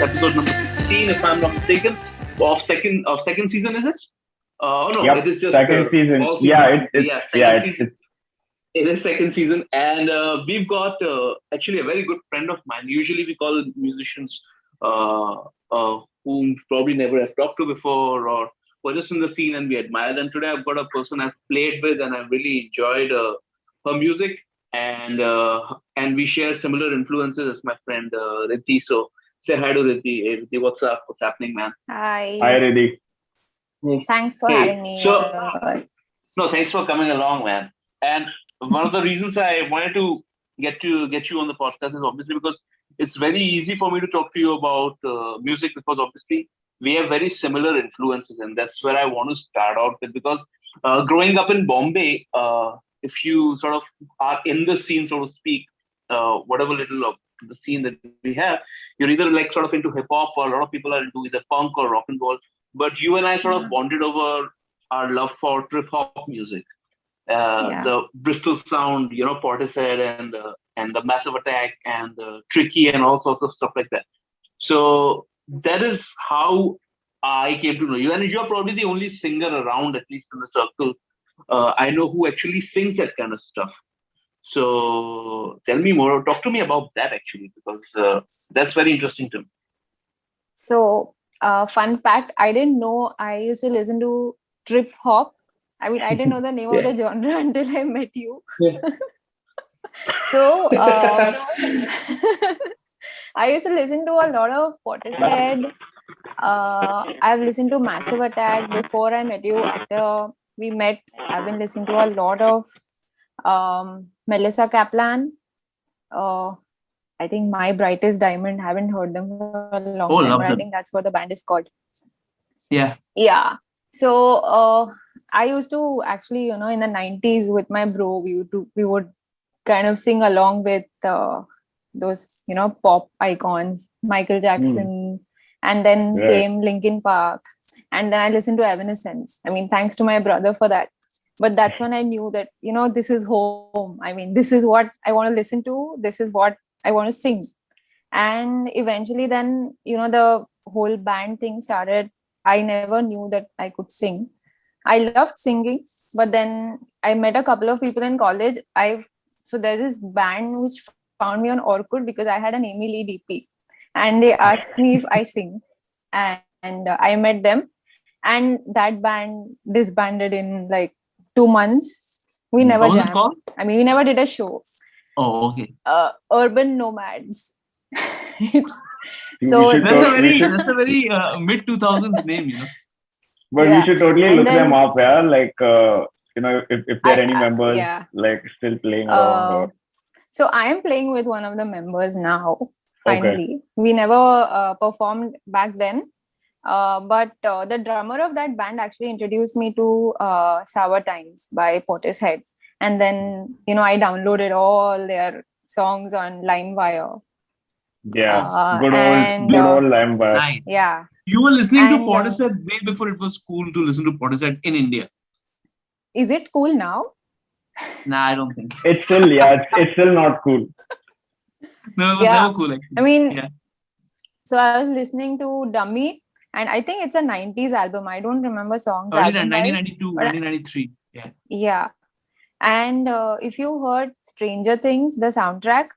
episode number 16, if I'm not mistaken, of second season. Is it? No, it Yep, is just second season. all Yeah, season. it's Yeah, yeah, second season. It is second season, and we've got actually a very good friend of mine. Usually, we call musicians uh, whom probably never have talked to before, or were just in the scene and we admire them. Today, I've got a person I've played with, and I've really enjoyed her music, and we share similar influences as my friend Riddhi. So, say hi to Riddhi. Hey, Riddhi, what's up? What's happening, man? Hi, Hi. Riddhi. Thanks for Hey, having me so here. no, thanks for coming along, man. And one of the reasons I wanted to get you on the podcast is obviously because it's very easy for me to talk to you about music because obviously we have very similar influences, and that's where I want to start out with. Because growing up in Bombay, if you sort of are in the scene, so to speak, whatever little of the scene that we have, you're either like sort of into hip hop, or a lot of people are into either punk or rock and roll. But you and I sort of Yeah. bonded over our love for trip hop music, Yeah. the Bristol sound, Portishead and the Massive Attack and Tricky and all sorts of stuff like that. So that is how I came to know you, and you're probably the only singer around, at least in the circle I know, who actually sings that kind of stuff. So tell me more, talk to me about that actually, because that's very interesting to me. So, fun fact, I didn't know I used to listen to trip hop. I mean, I didn't know the name of Yeah. the genre until I met you. Yeah. So, I used to listen to a lot of Portishead. I've listened to Massive Attack before I met you. After we met, I've been listening to a lot of Melissa Kaplan. Uh, I think My Brightest Diamond. Haven't heard them for a long time, but I Oh, think love that's them. what the band is called. Yeah. Yeah. So I used to actually, in the 90s with my bro, we would kind of sing along with those, pop icons, Michael Hmm. Jackson, and then Right. came Linkin Park, and then I listened to Evanescence. I mean, thanks to my brother for that. But that's when I knew that, this is home. I mean, this is what I want to listen to. This is what I want to sing. And eventually then, the whole band thing started. I never knew that I could sing. I loved singing, but then I met a couple of people in college. So there's this band which found me on Orkut because I had an Amy Lee DP, and they asked me if I sing, and I met them, and that band disbanded in like 2 months. We What never was it jammed. called? I mean, we never did a show. Oh, okay. Urban Nomads. We should So That's a we very should, that's a very mid 2000s name. but we yeah, should totally and look them then up. Yeah, like if there are any members yeah. like still playing around Uh, or so I am playing with one of the members now. okay. Finally, we never performed back then. But the drummer of that band actually introduced me to Sour Times by Portishead, and then I downloaded all their songs on LimeWire, Yeah, Nice. and good old Empire. Nice. yeah, You were listening to and Portishead way before it was cool to listen to Portishead in India. is it cool now? Nah, I don't think. It's still it's still not cool. No, it was Yeah, never cool I actually. mean, Yeah. so I was listening to Dummy, and I think it's a 90s album. I don't remember songs Early album wise, 1992, but 1993. Yeah. yeah. And if you heard Stranger Things, the soundtrack,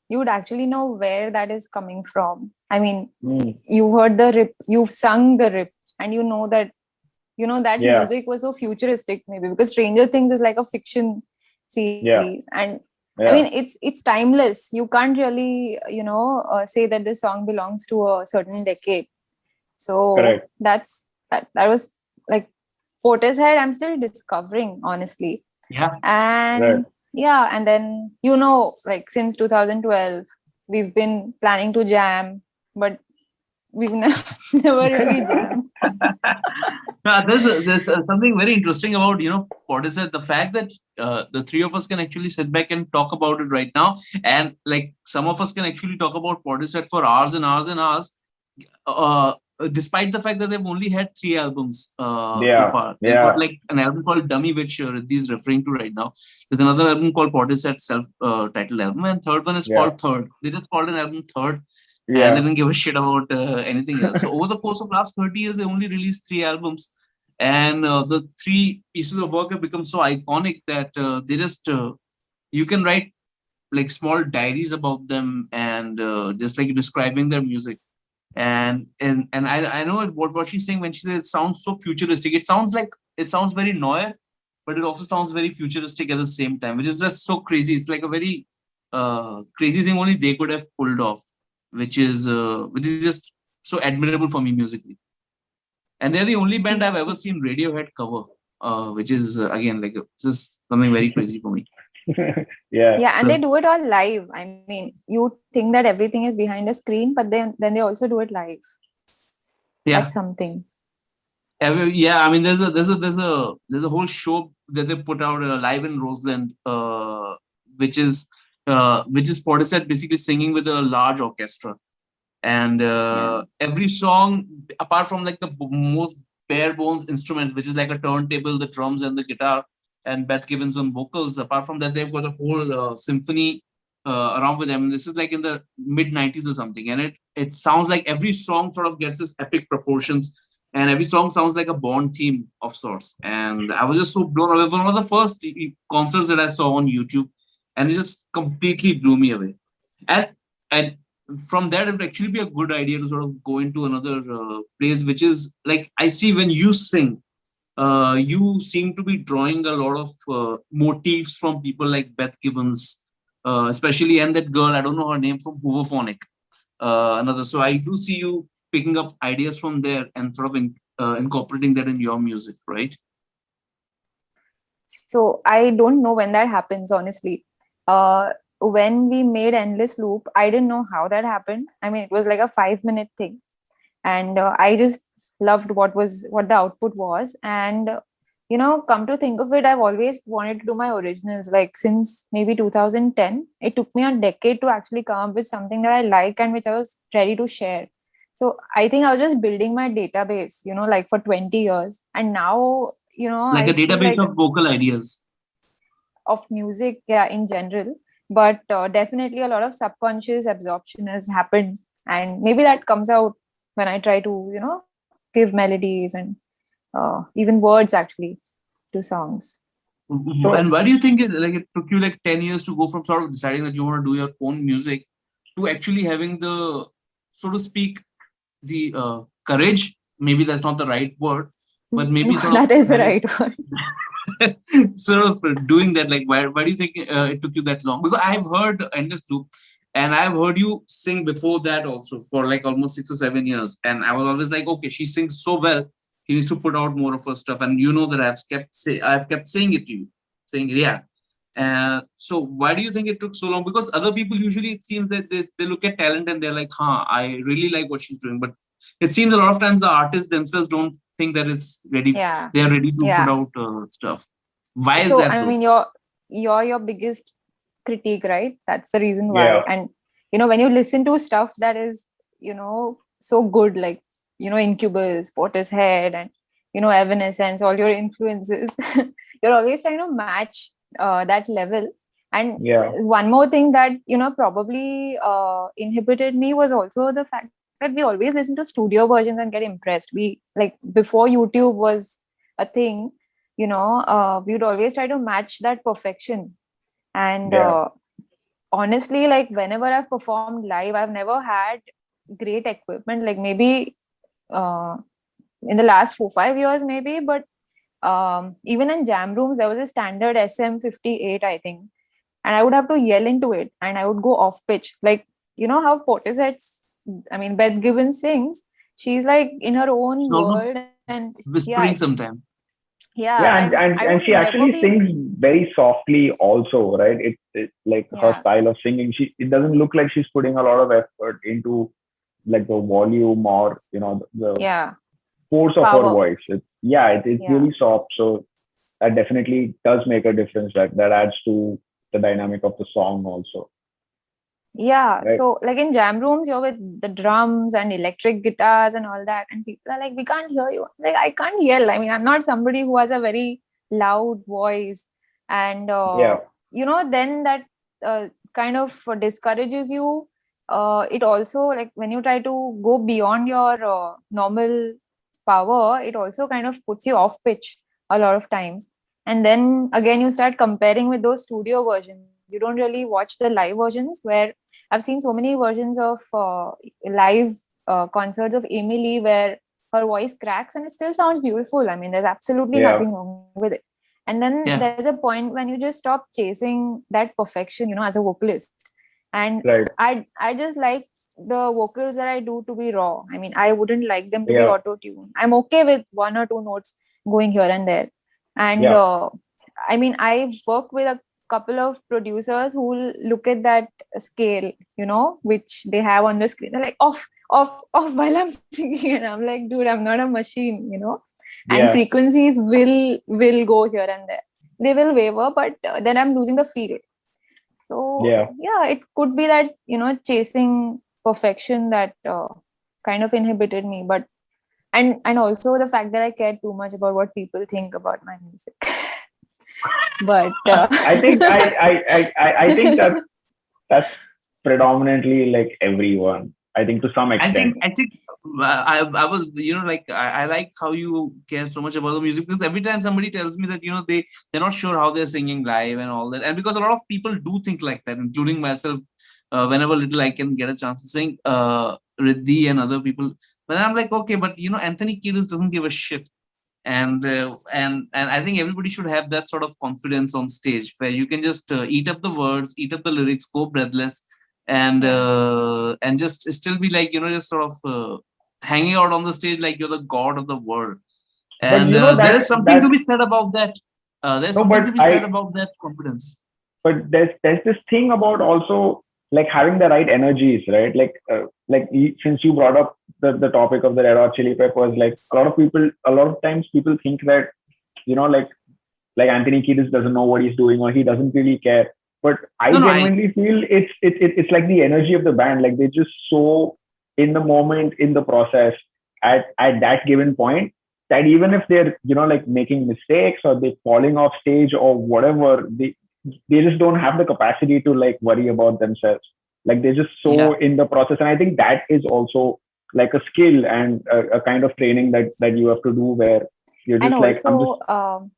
you would actually know where that is coming from. I mean, Hmm. you heard the rip, you've sung the rip, and that Yeah, music was so futuristic, maybe because Stranger Things is like a fiction yeah, series, and I mean yeah. it's timeless. You can't really say that this song belongs to a certain decade. So Correct. that was like Portishead. I'm still discovering, honestly. Yeah. Right. And yeah, and then like since 2012 we've been planning to jam, but we've never really jammed. There's something very interesting about Portishead. The fact that the three of us can actually sit back and talk about it right now, and like some of us can actually talk about Portishead for hours and hours and hours. Uh, Despite the fact that they've only had three albums so Yeah, far, they've got yeah, like an album called Dummy, which Riddhi is referring to right now. There's another album called Portishead self titled album, and third one is yeah. called Third. They just called an album Third. and they didn't give a shit about anything else. So over the course of last 30 years, they only released 3 albums, and the 3 pieces of work have become so iconic that they just you can write like small diaries about them, and just like describing their music. And I know what she's saying when she says it sounds so futuristic. It sounds very noir, but it also sounds very futuristic at the same time, which is just so crazy. It's like a very crazy thing only they could have pulled off, which is just so admirable for me musically. And they're the only band I've ever seen Radiohead cover, which is again like just something very crazy for me. Yeah, and So, they do it all live. I mean, you think that everything is behind a screen, but then they also do it live. yeah, That's something. yeah. I mean, there's a whole show that they put out live in Roseland, which is Portishead basically singing with a large orchestra, and Yeah. every song, apart from like the most bare bones instruments, which is like a turntable, the drums and the guitar, and Beth Gibbons on vocals. Apart from that, they've got a whole symphony around with them. This is like in the mid '90s or something, and it sounds like every song sort of gets this epic proportions, and every song sounds like a Bond theme of sorts. And I was just so blown away. It was one of the first concerts that I saw on YouTube, and it just completely blew me away. And from that, it would actually be a good idea to sort of go into another place, which is like I see when you sing, you seem to be drawing a lot of motifs from people like Beth Gibbons, especially, and that girl, I don't know her name, from Hooverphonic, another. So I do see you picking up ideas from there and sort of incorporating that in your music, right? So I don't know when that happens, honestly. When we made Endless Loop, I didn't know how that happened. I mean, it was like a 5 minute thing, and I just loved what the output was. And come to think of it, I've always wanted to do my originals. Like since maybe 2010, it took me a decade to actually come up with something that I like and which I was ready to share. So I think I was just building my database, like for 20 years, and now Like a I feel database like of vocal ideas. of music, yeah, in general. But definitely a lot of subconscious absorption has happened, and maybe that comes out when I try to give melodies and even words actually to songs. So And why do you think it took you like 10 years to go from sort of deciding that you want to do your own music to actually having the, so to speak, the courage? Maybe that's not the right word, but No, maybe sort of that is the having right word. sort of doing that. Like, why do you think it took you that long? Because I've heard Endless Loop, and I've heard you sing before that also for like almost 6 or 7 years. And I was always like, okay, she sings so well. He needs to put out more of her stuff. And you know that I've kept saying it to you, saying yeah. So why do you think it took so long? Because other people usually it seems that they look at talent and they're like, huh, I really like what she's doing. But it seems a lot of times the artists themselves don't think that it's ready. Yeah, They are ready to put yeah. out stuff. Why is So that I though? mean, you're your biggest critique, right? That's the reason why. yeah, And when you listen to stuff that is so good, like Incubus, Portishead, and Evanescence, all your influences, you're always trying to match that level. And yeah, one more thing that probably inhibited me was also the fact that we always listen to studio versions and get impressed. We, like, before YouTube was a thing, we would always try to match that perfection. And yeah, honestly, like, whenever I've performed live, I've never had great equipment. Like, maybe uh, in the last 4 5 years, maybe. But even in jam rooms, there was a standard SM58, I think, and I would have to yell into it, and I would go off pitch. Like, how Portishead's, I mean, Beth Gibbons sings. She's like in her It's own almost world, and yeah, whispering sometimes. yeah, yeah, and, and and I and would she never actually be. sings very softly also, right? It's like her Yeah, style of singing. It doesn't look like she's putting a lot of effort into like the volume or the yeah, force of her power. voice. It's Yeah, really soft. So that definitely does make a difference. That adds to the dynamic of the song also, yeah. right? So, like, in jam rooms, you're with the drums and electric guitars and all that, and people are like, "We can't hear you." Like, I can't yell. I mean, I'm not somebody who has a very loud voice, and Yeah, then that kind of discourages you it also, like, when you try to go beyond your normal power, it also kind of puts you off pitch a lot of times. And then again, you start comparing with those studio versions. You don't really watch the live versions, where I've seen so many versions of live concerts of Amy Lee where her voice cracks and it still sounds beautiful. I mean, there's absolutely Yeah. nothing wrong with it. And then Yeah. there's a point when you just stop chasing that perfection, as a vocalist. And Right. I just like the vocals that I do to be raw. I mean, I wouldn't like them to be Yeah. auto-tuned. I'm okay with one or two notes going here and there. And Yeah. I mean, I work with a couple of producers who will look at that scale, which they have on the screen. They're like, off, off, off while I'm singing. And I'm like, dude, I'm not a machine. And Yeah. frequencies will go here and there. They will waver, but then I'm losing the feel. So Yeah. yeah, it could be that, chasing perfection that kind of inhibited me. But and also the fact that I care too much about what people think about my music. But I think I think that's predominantly like everyone. I think to some extent. I think I was, like, I like how you care so much about the music, because every time somebody tells me that, they're not sure how they're singing live and all that, and because a lot of people do think like that, including myself, whenever little I can get a chance to sing, Riddhi and other people, but I'm like, okay, but Anthony Kiedis doesn't give a shit. And I think everybody should have that sort of confidence on stage where you can just eat up the words, eat up the lyrics, go breathless, and just still be like, just sort of hanging out on the stage like you're the god of the world. But And there is something to be said about that. There's no, something but to be said about that confidence. but there's this thing about also like having the right energies, right? Since you brought up the topic of the Red Hot Chili Peppers, like a lot of times people think that, you know, like Anthony Kiedis doesn't know what he's doing or he doesn't really care. But I No, genuinely feel it's like the energy of the band. Like they're just so in the moment, in the process, at that given point, that even if they're, like making mistakes or they're falling off stage or whatever, they just don't have the capacity to like worry about themselves. Like they're just so yeah. in the process. And I think that is also like a skill and a kind of training that you have to do, where you're just and like, I'm just, also,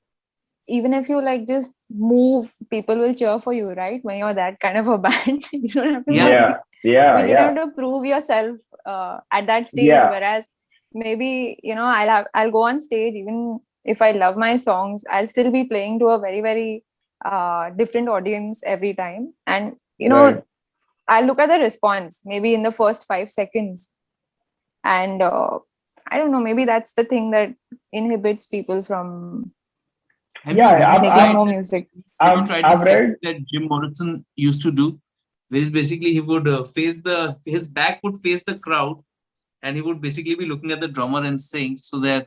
even if you like just move, people will cheer for you, right? When you're that kind of a band, you don't have to Yeah. really, yeah, you yeah, don't have to prove yourself at that stage. yeah, Whereas maybe, I'll go on stage, even if I love my songs, I'll still be playing to a very, very different audience every time. And, right. I'll look at the response maybe in the first 5 seconds. And I don't know, maybe that's the thing that inhibits people from Have Yeah, you making tried more that? music. Have you tried I've this technique read, that Jim Morrison used to do? Where basically he would his back would face the crowd, and he would basically be looking at the drummer and sing, so that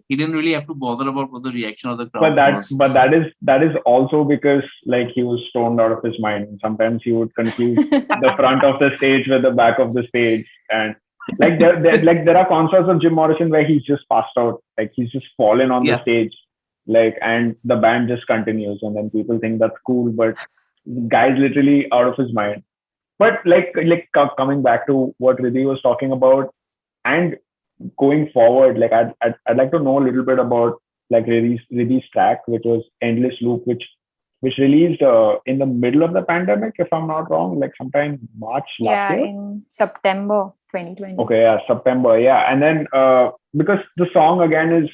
he didn't really have to bother about what the reaction of the but crowd that was. but that is also because like he was stoned out of his mind. Sometimes he would confuse the front of the stage with the back of the stage, and like there are concerts of Jim Morrison where he's just passed out, like he's just fallen on the Yeah, stage, like, and the band just continues, and then people think that's cool, but the guy's literally out of his mind. But coming back to what Riddhi was talking about, and going forward, like I'd like to know a little bit about like Riddhi's track, which was Endless Loop, which released in the middle of the pandemic, if I'm not wrong, like sometime March last Yeah, year. in September 2020. Okay, yeah, September, yeah. And then because the song again is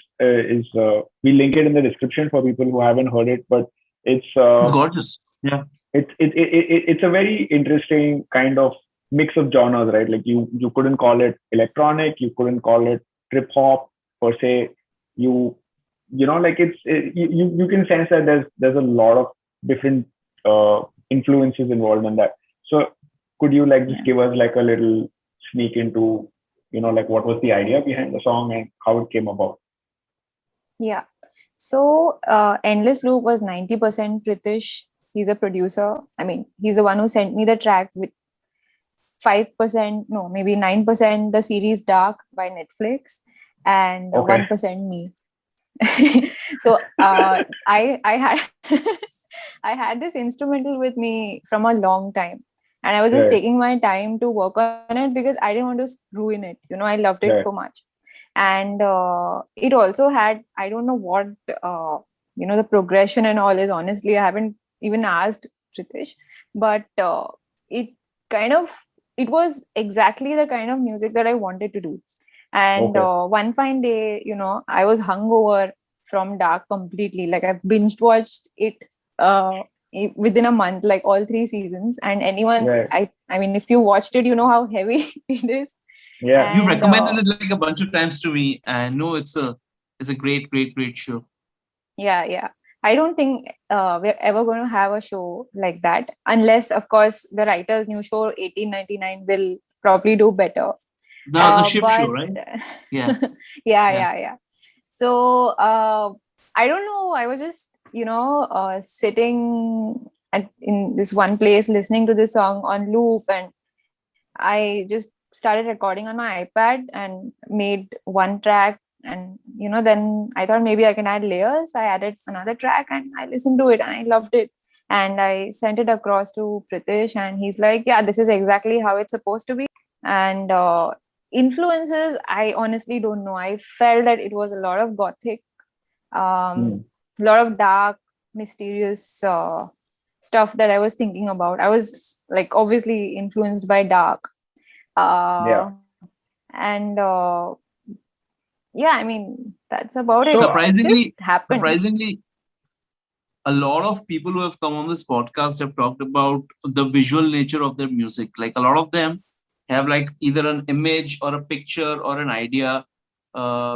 we link it in the description for people who haven't heard it, but it's it's gorgeous. Yeah, it's a very interesting kind of mix of genres, right? Like you couldn't call it electronic, you couldn't call it trip hop per se. Like you can sense that there's a lot of different influences involved in that. So could you like just Yeah. give us like a little sneak into like what was the idea behind the song and how it came about? Yeah. So Endless Loop was 90% Pritish. He's a producer. I mean, he's the one who sent me the track with 5%, no, maybe 9% the series Dark by Netflix, and Okay. 1% me. So I had I had this instrumental with me from a long time, and I was just Right. taking my time to work on it because I didn't want to ruin it. I loved it so Right. much. And it also had, I don't know what uh, the progression and all is. Honestly, I haven't even asked Ritesh, but it kind of, it was exactly the kind of music that I wanted to do. And Okay. one fine day, I was hungover from Dark completely. Like, I binge watched it uh, within a month, like all three seasons. And anyone, Right. I mean, if you watched it, you know how heavy it is. Yeah. You And recommended it like a bunch of times to me, and no, it's a great, great, great show. yeah. I don't think we're ever going to have a show like that, unless, of course, the writer's new show 1899 will probably do better. The ship show, But right? Yeah, yeah, yeah. yeah. So I don't know. I was just sitting in this one place listening to this song on loop, and I just started recording on my iPad and made one track. And then I thought maybe I can add layers. I added another track and I listened to it and I loved it. And I sent it across to Pritish, and he's like, "Yeah, this is exactly how it's supposed to be." And influences, I honestly don't know. I felt that it was a lot of gothic, Hmm. a lot of dark, mysterious stuff that I was thinking about. I was like obviously influenced by dark, Yeah. uh, and yeah, I mean that's about it. So It just Surprisingly, happened. surprisingly, a lot of people who have come on this podcast have talked about the visual nature of their music. Like a lot of them have like either an image or a picture or an idea,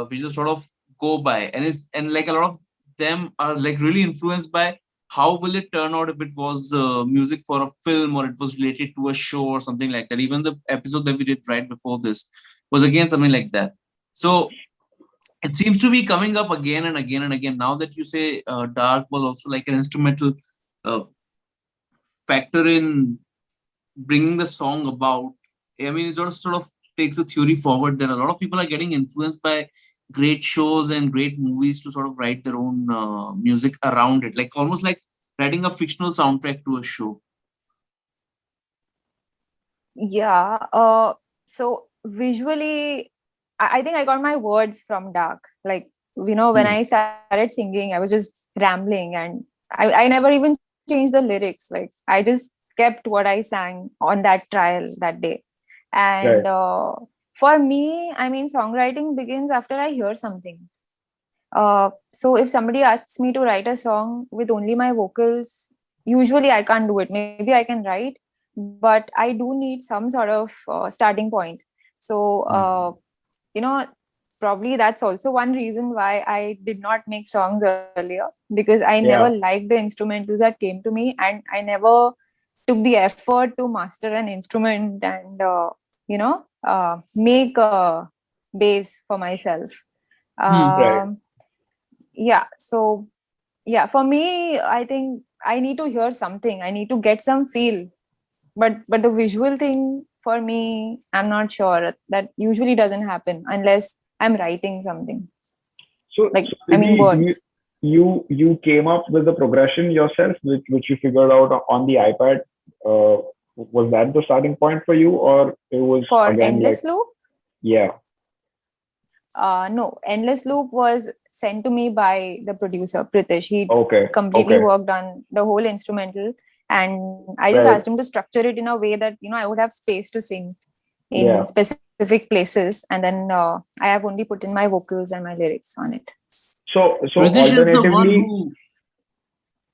which is sort of go by, and like a lot of them are like really influenced by how will it turn out if it was music for a film or it was related to a show or something like that. Even the episode that we did right before this was again something like that. So it seems to be coming up again and again and again. Now that you say dark was also like an instrumental uh, factor in bringing the song about. I mean, it sort of takes the theory forward that a lot of people are getting influenced by great shows and great movies to sort of write their own music around it, like almost like writing a fictional soundtrack to a show. Yeah. So visually, I think I got my words from dark. Like, when hmm. I started singing, I was just rambling, and I never even changed the lyrics. Like, I just kept what I sang on that trial that day. And Right. for me, I mean, songwriting begins after I hear something. So if somebody asks me to write a song with only my vocals, usually I can't do it. Maybe I can write, but I do need some sort of starting point. So Hmm. probably that's also one reason why I did not make songs earlier, because I never Yeah. liked the instrumentals that came to me, and I never took the effort to master an instrument and make a bass for myself. Hmm. Right. um, yeah, so yeah, for me, I think I need to hear something, I need to get some feel. But the visual thing, for me, I'm not sure. That usually doesn't happen unless I'm writing something, So like, I mean, Riddhi, words. you came up with the progression yourself, which you figured out on the iPad. Was that the starting point for you, or it was For again like, Endless Loop, yeah, no, Endless Loop was sent to me by the producer Pritish. He okay, completely okay, worked on the whole instrumental, and I just asked right, him to structure it in a way that I would have space to sing in yeah. specific places, and then I have only put in my vocals and my lyrics on it. So Ritesh is the one alternatively, who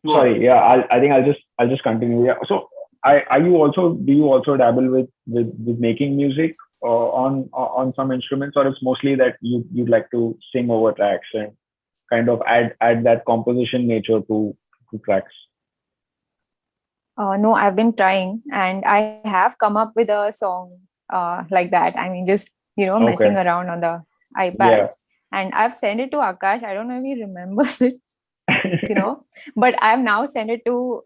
go on. sorry, yeah, I think I'll just continue. Yeah. So are you also do you also dabble with making music on some instruments, or it's mostly that you'd like to sing over tracks and kind of add that composition nature to tracks? No, I've been trying, and I have come up with a song like that. I mean, just messing Okay, around on the iPad, yeah. and I've sent it to Akash. I don't know if he remembers it, but I've now sent it to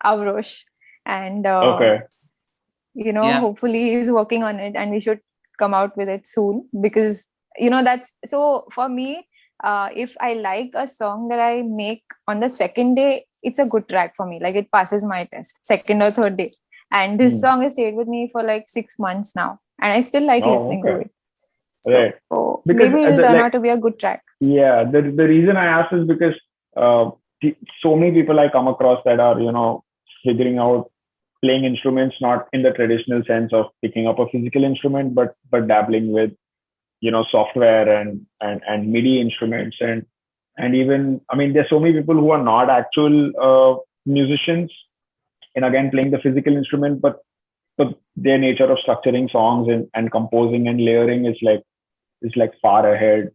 Avrosh, and Okay, Yeah. hopefully he's working on it, and we should come out with it soon, because that's so for me. If I like a song that I make on the second day, it's a good track for me. Like, it passes my test, second or third day. And this song has stayed with me for like 6 months now, and I still like Oh, listening to okay. it. Right. So Because maybe it'll turn out to be a good track. yeah, the reason I asked is because uh, so many people I come across that are, figuring out playing instruments not in the traditional sense of picking up a physical instrument, but dabbling with, software and MIDI instruments and even, I mean, there's so many people who are not actual musicians and again playing the physical instrument, but their nature of structuring songs and composing and layering is like far ahead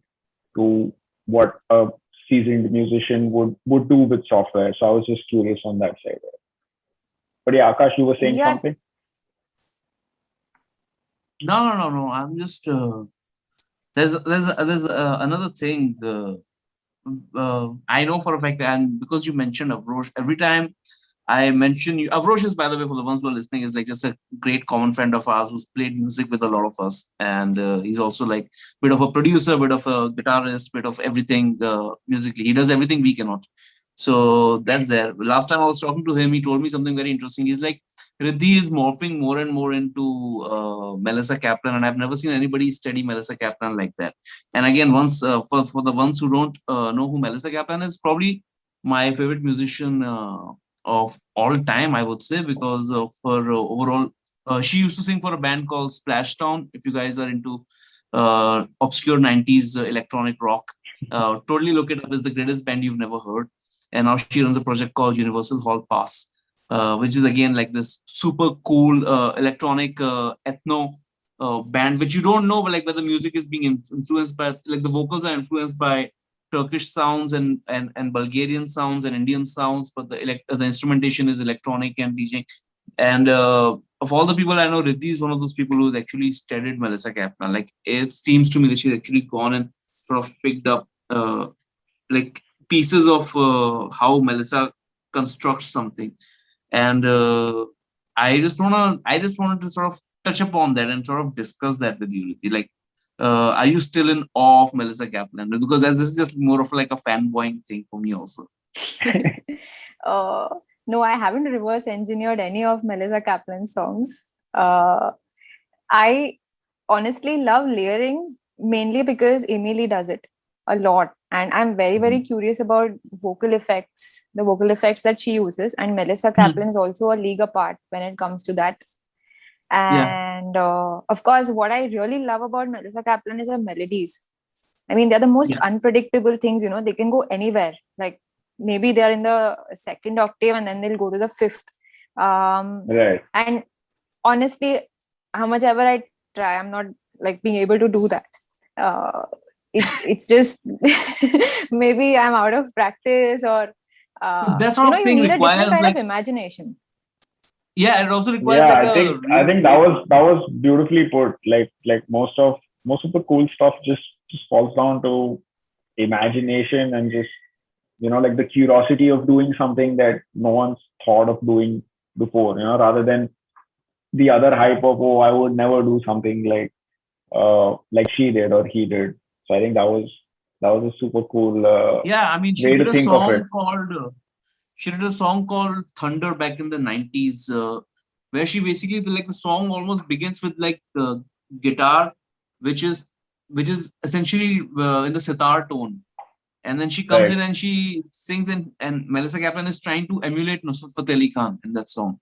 to what a seasoned musician would do with software. So I was just curious on that side. But yeah, Akash, you were saying Yeah, something? No. I'm just there's another thing. I know for a fact, and because you mentioned Avrosh, every time I mention you, Avrosh is, by the way, for the ones who are listening, is like just a great common friend of ours who's played music with a lot of us, and he's also like bit of a producer, bit of a guitarist, bit of everything musically. He does everything we cannot. So that's there. Last time I was talking to him, he told me something very interesting. He's like, Riddhi is morphing more and more into Melissa Kaplan, and I've never seen anybody study Melissa Kaplan like that. And again, once for the ones who don't know who Melissa Kaplan is, probably my favorite musician of all time, I would say, because of her overall. She used to sing for a band called Splashdown. If you guys are into obscure 90s electronic rock, totally look it up. It's the greatest band you've never heard. And now she runs a project called Universal Hall Pass, which is again like this super cool electronic ethno band, which you don't know, but like where the music is being influenced by, like the vocals are influenced by Turkish sounds and Bulgarian sounds and Indian sounds, but the instrumentation is electronic and DJ. And of all the people I know, Riddhi is one of those people who's actually studied Melissa Kaplan. Like it seems to me that she's actually gone and sort of picked up like pieces of how Melissa constructs something. And I just wanted to sort of touch upon that and sort of discuss that with you, Riddhi. Like, are you still in awe of Melissa Kaplan? Because this is just more of like a fanboying thing for me also. uh, no, I haven't reverse engineered any of Melissa Kaplan's songs. Uh, I honestly love layering mainly because Emily does it a lot. And I'm very, very curious about the vocal effects that she uses. And Melissa Kaplan is also a league apart when it comes to that. Yeah. And of course, what I really love about Melissa Kaplan is her melodies. I mean, they're the most Yeah. unpredictable things, they can go anywhere. Like maybe they're in the second octave and then they'll go to the fifth. Right. And honestly, how much ever I try, I'm not like being able to do that. It's just maybe I'm out of practice or That sort of you thing need a different requires kind of like, imagination. yeah, it also requires Yeah, like I a think I think that was beautifully put. Like most of the cool stuff just falls down to imagination and just like the curiosity of doing something that no one's thought of doing before, rather than the other hype of, oh, I would never do something like she did or he did. So I think that was a super cool yeah. I mean, way to think of it. She did a song called Thunder back in the 90s, where she basically, like, the song almost begins with like the guitar, which is essentially in the sitar tone, and then she comes Right. in and she sings, and Melissa Kaplan is trying to emulate Nusrat Fateh Ali Khan in that song.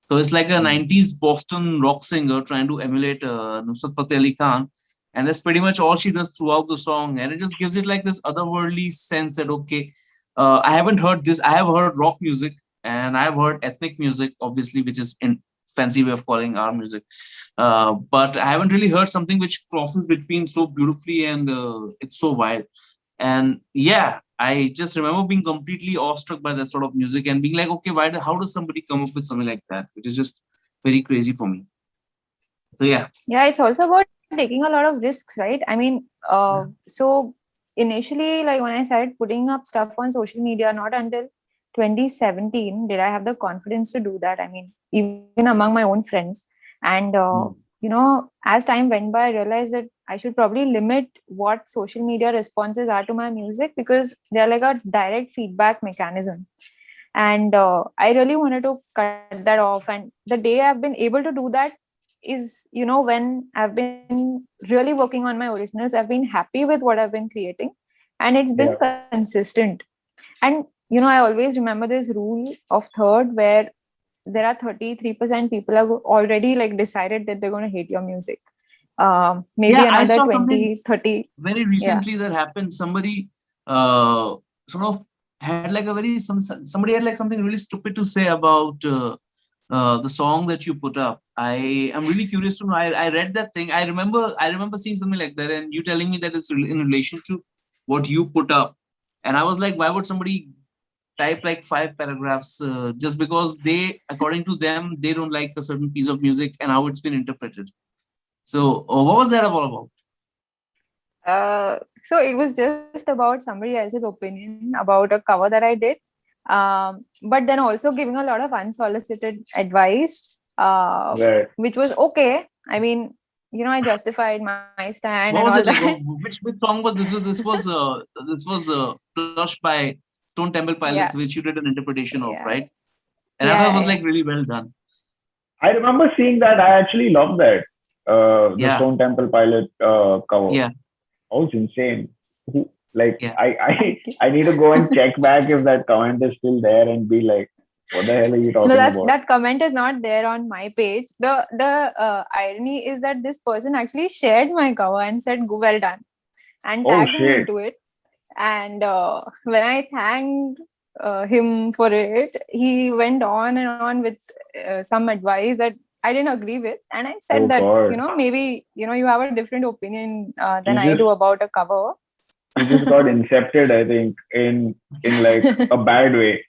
So it's like a Mm. 90s Boston rock singer trying to emulate Nusrat Fateh Ali Khan. And that's pretty much all she does throughout the song. And it just gives it like this otherworldly sense that, okay, I haven't heard this. I have heard rock music and I have heard ethnic music, obviously, which is in fancy way of calling our music. But I haven't really heard something which crosses between so beautifully and it's so wild. And yeah, I just remember being completely awestruck by that sort of music and being like, okay, how does somebody come up with something like that? Which is just very crazy for me. So yeah. Yeah, it's also about taking a lot of risks, right? I mean, so initially, like when I started putting up stuff on social media, not until 2017 did I have the confidence to do that. I mean, even among my own friends. And, Mm. as time went by, I realized that I should probably limit what social media responses are to my music because they're like a direct feedback mechanism. and I really wanted to cut that off. And the day I've been able to do that is, when I've been really working on my originals, I've been happy with what I've been creating, and it's been Yeah. consistent. And I always remember this rule of third, where there are 33% people have already like decided that they're going to hate your music. Maybe Yeah, I another saw something 20, 30. very Yeah. recently that happened. Somebody sort of had like a very somebody had like something really stupid to say about the song that you put up. I am really curious to know. I read that thing. I remember seeing something like that, and you telling me that it's in relation to what you put up. And I was like, why would somebody type like 5 paragraphs just because they, according to them, they don't like a certain piece of music and how it's been interpreted? So, what was that all about? So it was just about somebody else's opinion about a cover that I did. But then also giving a lot of unsolicited advice, Right. which was okay. I mean, I justified my stand and What all was it like? that. Which song was this? This was Plush by Stone Temple Pilots, Yeah. which you did an interpretation of, Yeah. right? And I thought it Yeah. was Yeah. like really well done. I remember seeing that. I actually loved that. The Yeah, Stone Temple Pilot cover. yeah, That was insane. Like yeah. Thank you. I need to go and check back if that comment is still there and be like, what the hell are you No, talking about? that comment is not there on my page. The irony is that this person actually shared my cover and said, "Go, well done," and Oh tagged me shit. into it. And when I thanked him for it, he went on and on with some advice that I didn't agree with. And I said Oh that, god. maybe, you have a different opinion than You I just do about a cover. you just got incepted, I think, in like a bad way.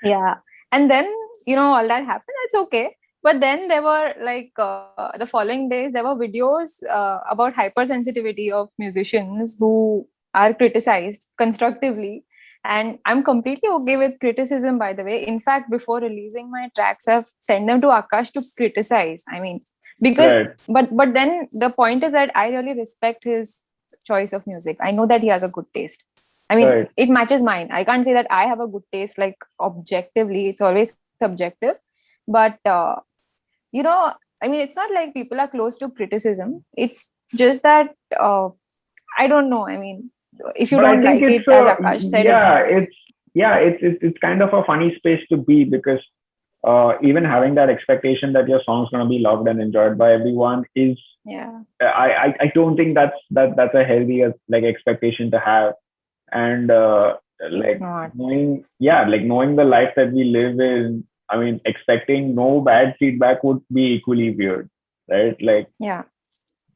Yeah. And then, all that happened. It's okay. But then there were like the following days, there were videos about hypersensitivity of musicians who are criticized constructively. And I'm completely okay with criticism, by the way. In fact, before releasing my tracks, I've sent them to Akash to criticize. I mean, because, Right. but then the point is that I really respect his choice of music. I know that he has a good taste. I mean, Right. it matches mine. I can't say that I have a good taste, like objectively. It's always subjective. But you know, I mean, it's not like people are close to criticism. It's just that I don't know. I mean, if you But I don't think like it's it, as Akash said, it's yeah, it's kind of a funny space to be because even having that expectation that your song's gonna be loved and enjoyed by everyone is yeah, I don't think that's a healthy like expectation to have. And it's like not. knowing the life that we live in, I mean, expecting no bad feedback would be equally weird, right? Yeah,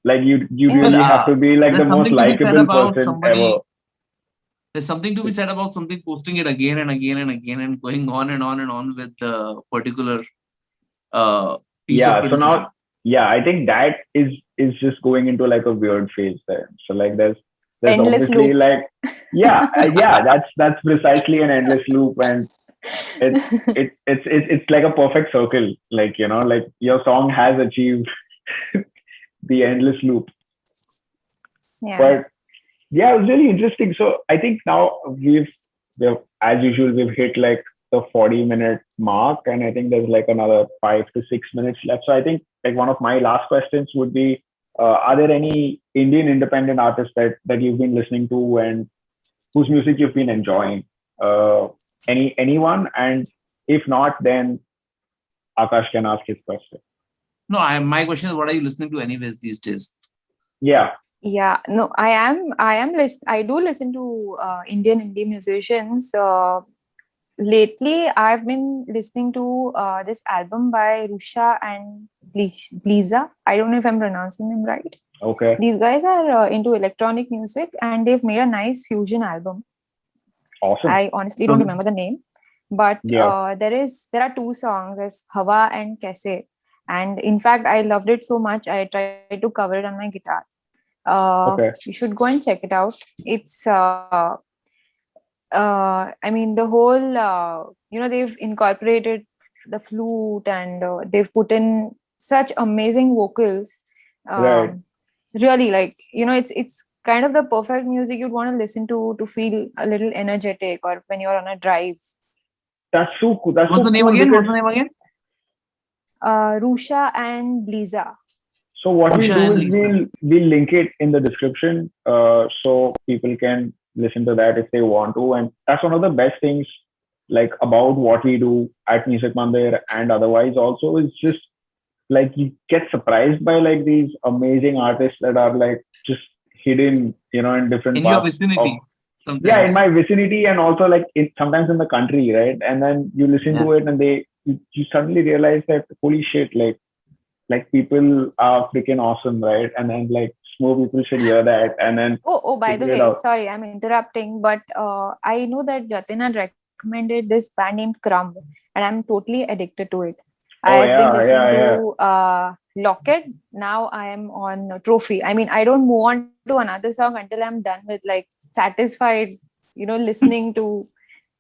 Like you yeah, But really have to be like the there's most something to be said likable about person ever. somebody. There's something to be said about something posting it again and again and again and going on and on and on with the particular uh, piece of Yeah, so now, criticism. yeah, I think that is just going into like a weird phase there. So like there's endless obviously loop. like yeah, that's precisely an endless loop, and it's it's like a perfect circle. Like like your song has achieved the endless loop. Yeah, But yeah, it was really interesting. So I think now we've as usual we've hit like the 40-minute mark, and I think there's like another 5 to 6 minutes left. So I think like one of my last questions would be, are there any Indian independent artists that you've been listening to and whose music you've been enjoying? Anyone? And if not, then Akash can ask his question. No, my question is, what are you listening to anyways these days? Yeah. yeah. No, I do listen to Indian indie musicians. Lately I've been listening to this album by Rusha and Bliza. I don't know if I'm pronouncing them right. Okay. These guys are into electronic music, and they've made a nice fusion album. Awesome. I honestly don't So remember the name, but Yeah. there are two songs as Hawa and Kaise, and in fact I loved it so much I tried to cover it on my guitar. Okay. You should go and check it out. It's I mean, the whole they've incorporated the flute, and they've put in such amazing vocals. Right. Really, like, it's kind of the perfect music you'd want to listen to feel a little energetic or when you're on a drive. That's so cool. That's What's so the name cool again? because What's the name again? Rusha and Bliza. so what we'll Usha do and is Lisa. we'll link it in the description, so people can listen to that if they want to. And that's one of the best things like about what we do at Music Mandir and otherwise also is just like you get surprised by like these amazing artists that are like just hidden, in different In your parts of vicinity, yeah, in sometimes. my vicinity and also like sometimes in the country, right? And then you listen Yeah. to it and you suddenly realize that holy shit, like people are freaking awesome, right? And then like more people should hear that and then Oh, by the figure it way, out. sorry, I'm interrupting, but I know that Jatin had recommended this band named Crumb, and I'm totally addicted to it. Oh I've been yeah, listening yeah, yeah. to Locket. Now I am on Trophy. I mean, I don't move on to another song until I'm done with like satisfied, listening to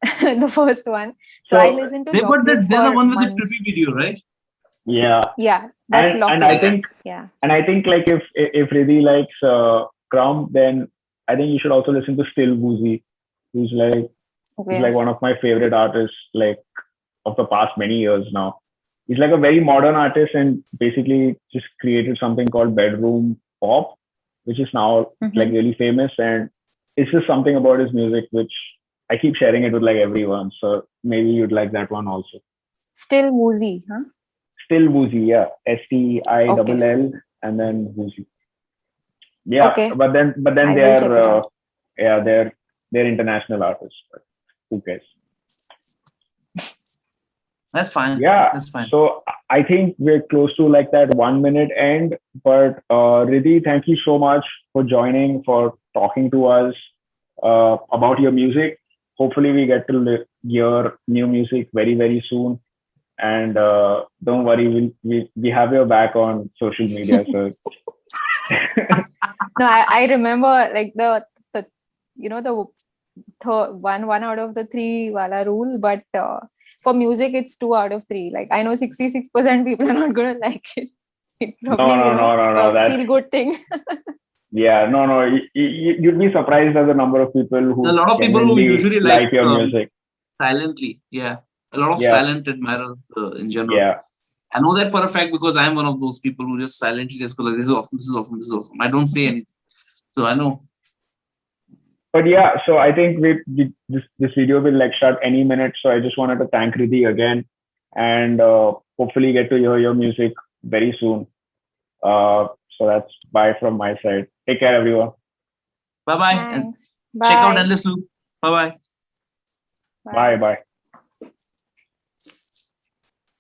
the first one. So I So listen to But Locket they're the for one with the trippy months. video, right? yeah, Yeah, that's and I Locket. Yeah. think Yeah. like if Riddhi likes Crumb, then I think you should also listen to Still Woozy, who's like who's Okay. like one of my favorite artists like of the past many years now. He's like a very modern artist and basically just created something called bedroom pop, which is now like Mm-hmm. really famous. And it's just something about his music which I keep sharing it with like everyone. So maybe you'd like that one also. Still woozy, huh? Still Woozy, yeah. Okay. Still and then Woozy. Yeah, Okay. but then I they will check it are out. yeah they're international artists. But who cares? That's fine. Yeah. That's fine. So I think we're close to like that 1 minute end. But Riddhi, thank you so much for joining, for talking to us about your music. Hopefully, we get to hear new music very, very soon. And don't worry, we have your back on social media. So No, I remember like the the one out of the three wala rule, but for music it's 2 out of 3. Like I know 66% people are not gonna like it. It no, probably no, no, no, no. a That's feel good thing. yeah, no, no. You'd be surprised at the number of people A who lot of people who genuinely usually like like your music. silently. Yeah. A lot of Yeah, silent admirers in general. yeah. I know that for a fact because I'm one of those people who just silently just go like, this is awesome, this is awesome, this is awesome. I don't say anything. So I know. But yeah, so I think this video will like shut any minute. So I just wanted to thank Riddhi again, and hopefully get to hear your music very soon. So that's bye from my side. Take care, everyone. Bye bye and Thanks. check out Bye. Endless Loop. Bye bye. Bye, Bye. bye.